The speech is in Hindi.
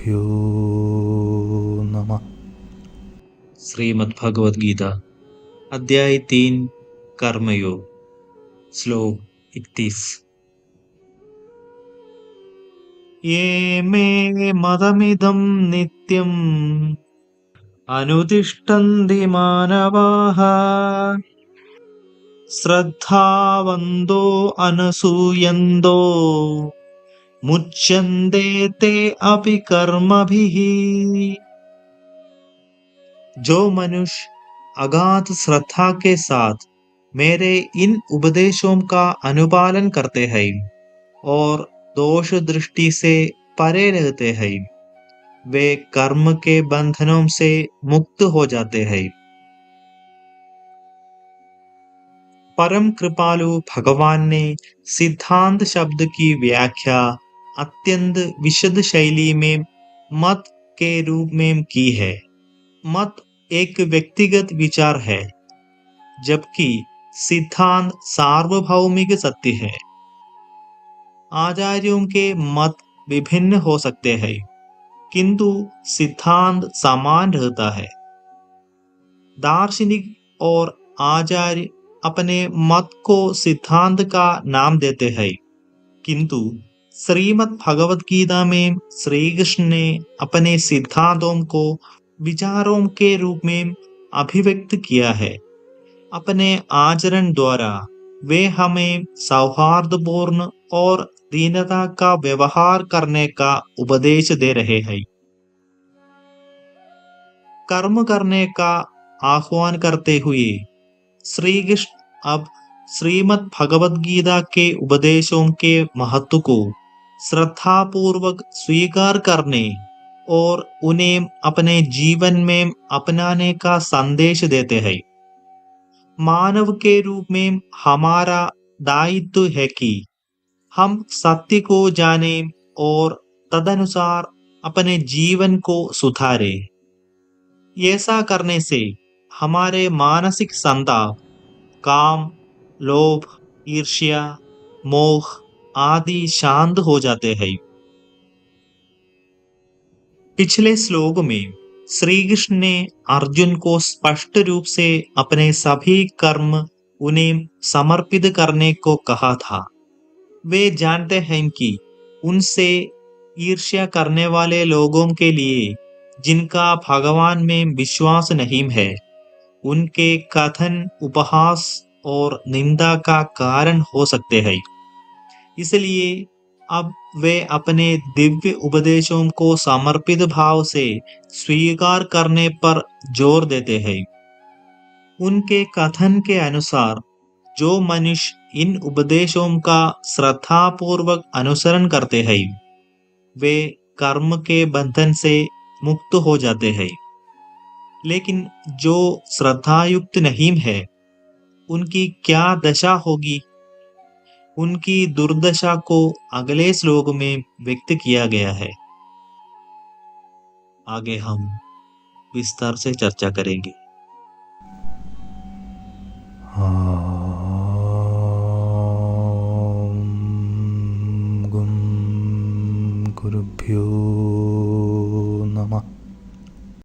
गुरुभ्यो नमः। श्रीमद् भगवद गीता अध्याय 3 कर्मयोग श्लोक 31। ये मे मदमिदं नित्यम् अनुतिष्ठन्ति मानवाः श्रद्धावन्तो अनसूयन्तो मुच्यन्ते ते अपि कर्मभिः। जो मनुष्य अगाध श्रद्धा के साथ मेरे इन उपदेशों का अनुपालन करते हैं और दोष दृष्टि से परे रहते हैं, वे कर्म के बंधनों से मुक्त हो जाते हैं। परम कृपालु भगवान ने सिद्धांत शब्द की व्याख्या अत्यंत विशद शैली में मत के रूप में की है। मत एक व्यक्तिगत विचार है, जबकि सिद्धांत सार्वभौमिक सत्य है। आचार्यों के मत विभिन्न हो सकते हैं, किंतु सिद्धांत समान रहता है। दार्शनिक और आचार्य अपने मत को सिद्धांत का नाम देते हैं, किंतु श्रीमद् भगवद गीता में श्री कृष्ण ने अपने सिद्धांतों को विचारों के रूप में अभिव्यक्त किया है। अपने आचरण द्वारा वे हमें सौहार्दपूर्ण और दीनता का व्यवहार करने का उपदेश दे रहे हैं। कर्म करने का आह्वान करते हुए श्री कृष्ण अब श्रीमद् भगवद गीता के उपदेशों के महत्व को श्रद्धापूर्वक स्वीकार करने और उन्हें अपने जीवन में अपनाने का संदेश देते हैं। मानव के रूप में हमारा दायित्व है कि हम सत्य को जानें और तदनुसार अपने जीवन को सुधारें। ऐसा करने से हमारे मानसिक संताप, काम, लोभ, ईर्ष्या, मोह आदि शांत हो जाते हैं। पिछले श्लोक में श्री कृष्ण ने अर्जुन को स्पष्ट रूप से अपने सभी कर्म उन्हें समर्पित करने को कहा था। वे जानते हैं कि उनसे ईर्ष्या करने वाले लोगों के लिए, जिनका भगवान में विश्वास नहीं है, उनके कथन उपहास और निंदा का कारण हो सकते हैं। इसलिए अब वे अपने दिव्य उपदेशों को समर्पित भाव से स्वीकार करने पर जोर देते हैं। उनके कथन के अनुसार जो मनुष्य इन उपदेशों का श्रद्धापूर्वक अनुसरण करते हैं, वे कर्म के बंधन से मुक्त हो जाते हैं। लेकिन जो श्रद्धायुक्त नहीं है, उनकी क्या दशा होगी? उनकी दुर्दशा को अगले श्लोक में व्यक्त किया गया है। आगे हम विस्तार से चर्चा करेंगे। गुरुभ्यो